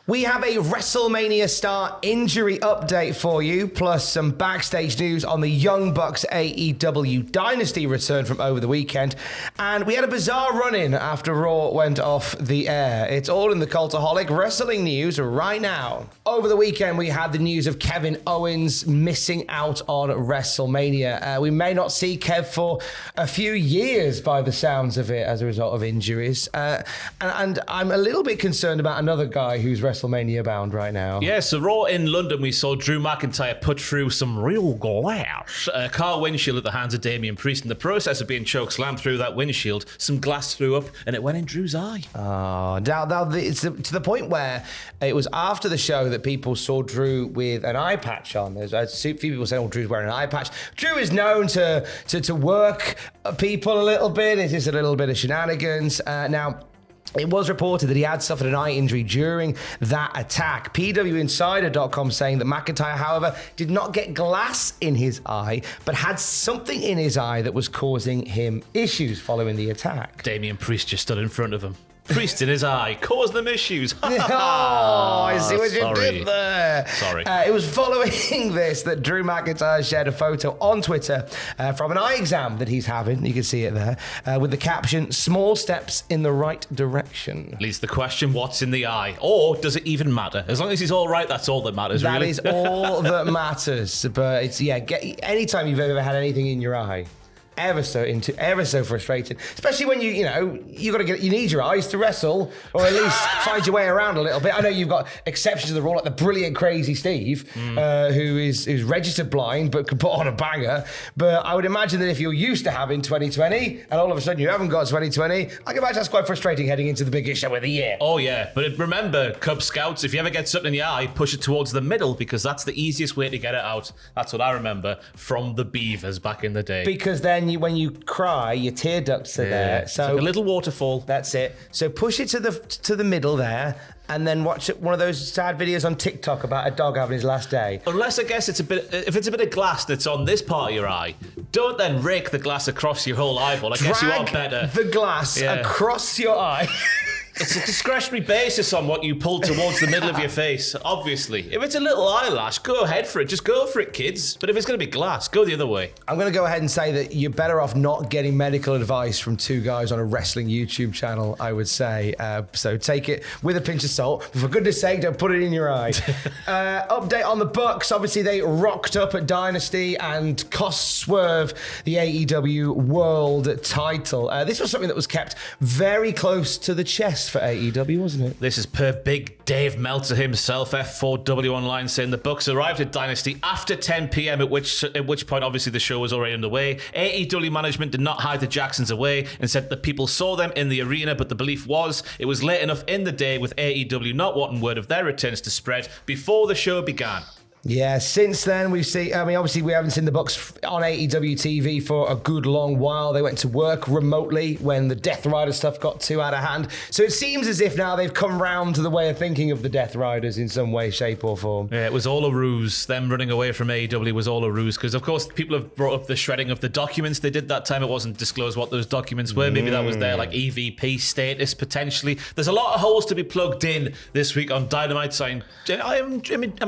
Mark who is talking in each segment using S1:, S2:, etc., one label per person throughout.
S1: We have a WrestleMania star injury update for you, plus some backstage news on the Young Bucks AEW Dynasty return from over the weekend. And we had a bizarre run-in after Raw went off the air. It's all in the Cultaholic wrestling news right now. Over the weekend, we had the news of Kevin Owens missing out on WrestleMania. We may not see Kev for a few years by the sounds of it as a result of injuries. And I'm a little bit concerned about another guy who's WrestleMania bound right now.
S2: Yeah, so Raw in London, we saw Drew McIntyre put through some real glass. A car windshield at the hands of Damian Priest. In the process of being chokeslammed through that windshield, some glass flew up and it went in Drew's eye.
S1: Oh, now it's to the point where it was after the show that people saw Drew with an eye patch on. There's a few people saying, "Oh, Drew's wearing an eye patch." Drew is known to work people a little bit. It's just a little bit of shenanigans. Now, it was reported that he had suffered an eye injury during that attack. PWInsider.com saying that McIntyre, however, did not get glass in his eye, but had something in his eye that was causing him issues following the attack.
S2: Damian Priest just stood in front of him. Priest in his eye, caused them issues.
S1: Oh, I see what you did there.
S2: Sorry.
S1: It was following this that Drew McIntyre shared a photo on Twitter from an eye exam that he's having. You can see it there with the caption, "Small steps in the right direction."
S2: Leads the question, what's in the eye? Or does it even matter? As long as he's all right, that's all that matters,
S1: That
S2: really.
S1: is all that matters. But it's, anytime you've ever had anything in your eye, ever so frustrating, especially when you need your eyes to wrestle, or at least find your way around a little bit. I know you've got exceptions to the rule, like the brilliant Crazy Steve, who is registered blind but can put on a banger. But I would imagine that if you're used to having 2020 and all of a sudden you haven't got 2020, I can imagine that's quite frustrating heading into the biggest show of the year.
S2: Oh yeah, but remember, Cub Scouts, if you ever get something in the eye, push it towards the middle, because that's the easiest way to get it out. That's what I remember from the Beavers back in the day.
S1: Because then when you cry, your tear ducts are there. So
S2: it's like a little waterfall.
S1: That's it. So push it to the middle there, and then watch one of those sad videos on TikTok about a dog having his last day.
S2: Unless, I guess, if it's a bit of glass that's on this part of your eye, don't then rake the glass across your whole eyeball. I guess you are better.
S1: The glass across your eye.
S2: It's a discretionary basis on what you pull towards the middle of your face, obviously. If it's a little eyelash, go ahead for it. Just go for it, kids. But if it's going to be glass, go the other way. I'm
S1: going to go ahead and say that you're better off not getting medical advice from two guys on a wrestling YouTube channel, I would say. So take it with a pinch of salt. But for goodness sake, don't put it in your eye. Update on the Bucks. Obviously, they rocked up at Dynasty and cost Swerve the AEW World title. This was something that was kept very close to the chest for AEW, wasn't it?
S2: This is per Big Dave Meltzer himself, F4W Online, saying the Bucks arrived at Dynasty after 10 p.m, at which point, obviously, the show was already underway. AEW management did not hide the Jacksons away and said that people saw them in the arena, but the belief was it was late enough in the day with AEW not wanting word of their returns to spread before the show began.
S1: Yeah, since then we've seen, obviously we haven't seen the Bucks on AEW TV for a good long while. They went to work remotely when the Death Rider stuff got too out of hand. So it seems as if now they've come round to the way of thinking of the Death Riders in some way, shape or form.
S2: Yeah, it was all a ruse. Them running away from AEW was all a ruse, because of course people have brought up the shredding of the documents they did that time. It wasn't disclosed what those documents were. Maybe that was their EVP status potentially. There's a lot of holes to be plugged in this week on Dynamite. So I'm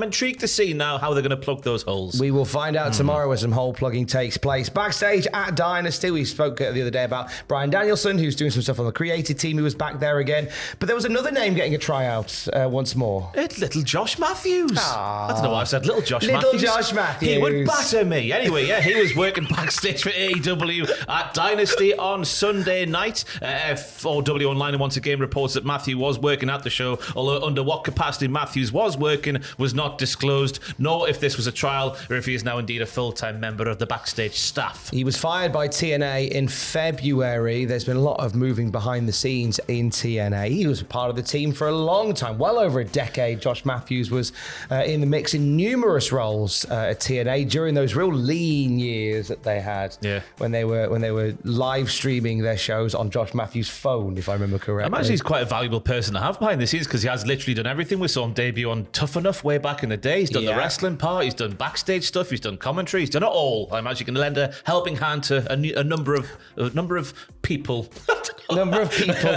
S2: intrigued to see now how they're going to plug those holes.
S1: We will find out tomorrow where some hole plugging takes place. Backstage at Dynasty, we spoke the other day about Bryan Danielson, who's doing some stuff on the creative team, who was back there again. But there was another name getting a tryout once more.
S2: It's little Josh Matthews.
S1: Aww.
S2: I don't know why I said little Josh
S1: Matthews.
S2: Little
S1: Josh Matthews.
S2: He would batter me. Anyway, yeah, he was working backstage for AEW at Dynasty on Sunday night. F4W Online once again reports that Matthew was working at the show, although under what capacity Matthews was working was not disclosed, nor if this was a trial or if he is now indeed a full-time member of the Backstage staff.
S1: He was fired by TNA in February. There's been a lot of moving behind the scenes in TNA. He was part of the team for a long time, well over a decade. Josh Matthews was in the mix in numerous roles at TNA during those real lean years that they had when they were live streaming their shows on Josh Matthews' phone, if I remember correctly.
S2: I imagine he's quite a valuable person to have behind the scenes, because he has literally done everything. We saw him debut on Tough Enough way back in the day. He's done the wrestling part, he's done backstage stuff, he's done commentary, he's done it all. I imagine he can lend a helping hand to a number of people.
S1: A number of people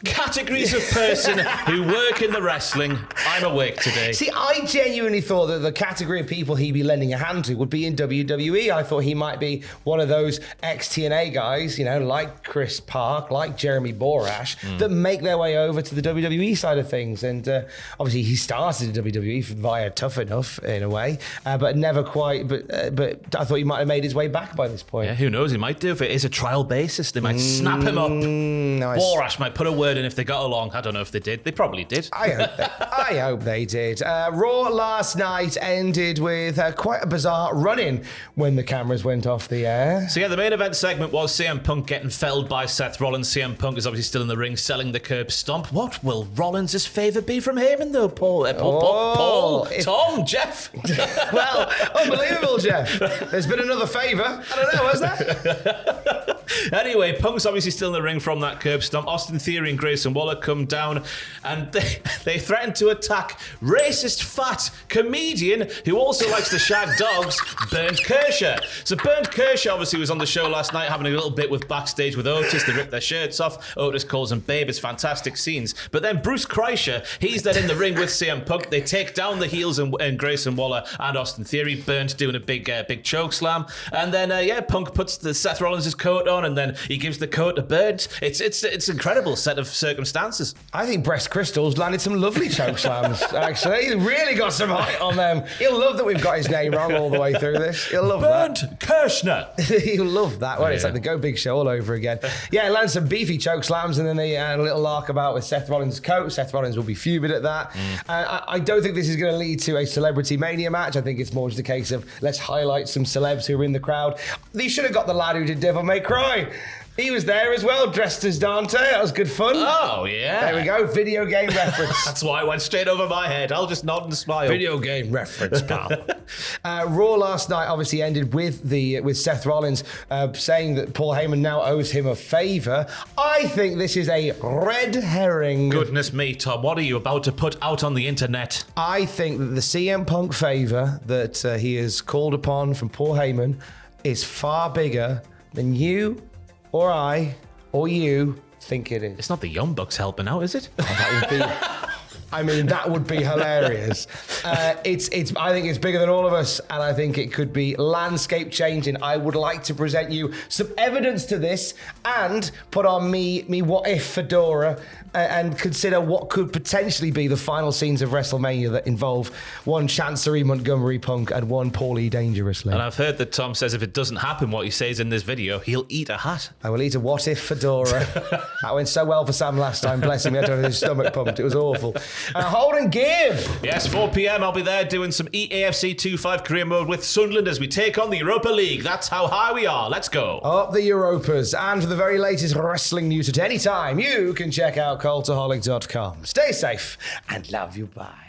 S2: Categories of person who work in the wrestling. I'm awake today.
S1: See, I genuinely thought that the category of people he'd be lending a hand to would be in WWE. I thought he might be one of those ex-TNA guys, like Chris Park, like Jeremy Borash, that make their way over to the WWE side of things. And obviously he started in WWE via Tough Enough, in a way, but never quite. But I thought he might have made his way back by this point.
S2: Yeah, who knows? He might do if it is a trial basis. They might snap him up.
S1: Nice.
S2: Borash might put a word in if they got along. I don't know if they did. They probably did.
S1: I hope they did. Raw last night ended with quite a bizarre run-in when the cameras went off the air.
S2: So yeah, the main event segment was CM Punk getting felled by Seth Rollins. CM Punk is obviously still in the ring selling the curb stomp. What will Rollins' favour be from Heyman though, Paul? Tom, Jeff.
S1: Well, unbelievable, Jeff. There's been another favour. I don't know, has there?
S2: Anyway, Punk's obviously still in the ring from that curb stomp. Austin Theory and Grayson Waller come down and they threaten to attack racist fat comedian who also likes to shag dogs, Bernd Kershaw. So Bernd Kershaw obviously was on the show last night having a little bit with Backstage with Otis. They rip their shirts off. Otis calls him babe. It's fantastic scenes. But then Bruce Kreischer, he's then in the ring with CM Punk. They take down the heels and Grayson Waller and Austin Theory. Bernd doing a big choke slam. And then, Punk puts the Seth Rollins' coat on and then he gives the coat to Bernd. It's an incredible set of circumstances.
S1: I think Breast Crystal's landed some lovely choke slams, actually. He really got some height on them. He'll love that we've got his name wrong all the way through this. He'll love
S2: Bernd
S1: that.
S2: Kirshner.
S1: He'll love that. Well, it's like the Go Big Show all over again. Yeah, he landed some beefy choke slams and then they had a little lark about with Seth Rollins' coat. Seth Rollins will be fuming at that. I don't think this is going to lead to a Celebrity Mania match. I think it's more just a case of let's highlight some celebs who are in the crowd. They should have got the lad who did Devil May Cry. He was there as well, dressed as Dante. That was good fun.
S2: Oh, yeah.
S1: There we go, video game reference.
S2: That's why it went straight over my head. I'll just nod and smile.
S1: Video game reference, pal. Raw last night obviously ended with Seth Rollins saying that Paul Heyman now owes him a favour. I think this is a red herring.
S2: Goodness me, Tom. What are you about to put out on the internet?
S1: I think that the CM Punk favour that he has called upon from Paul Heyman is far bigger than you or I or you think it is.
S2: It's not the Young Bucks helping out, is it?
S1: Oh, that would be... I mean, that would be hilarious. I think it's bigger than all of us, and I think it could be landscape changing. I would like to present you some evidence to this and put on me what if fedora and consider what could potentially be the final scenes of WrestleMania that involve one Chancery Montgomery Punk and one Paulie Dangerously.
S2: And I've heard that Tom says if it doesn't happen what he says in this video, he'll eat a hat.
S1: I will eat a what if fedora. That went so well for Sam last time. Bless him, he had to have his stomach pumped. It was awful. Hold and give.
S2: Yes, 4 p.m. I'll be there doing some EAFC 2-5 career mode with Sunderland as we take on the Europa League. That's how high we are. Let's go.
S1: Up the Europas. And for the very latest wrestling news at any time, you can check out Cultaholic.com. Stay safe and love you. Bye.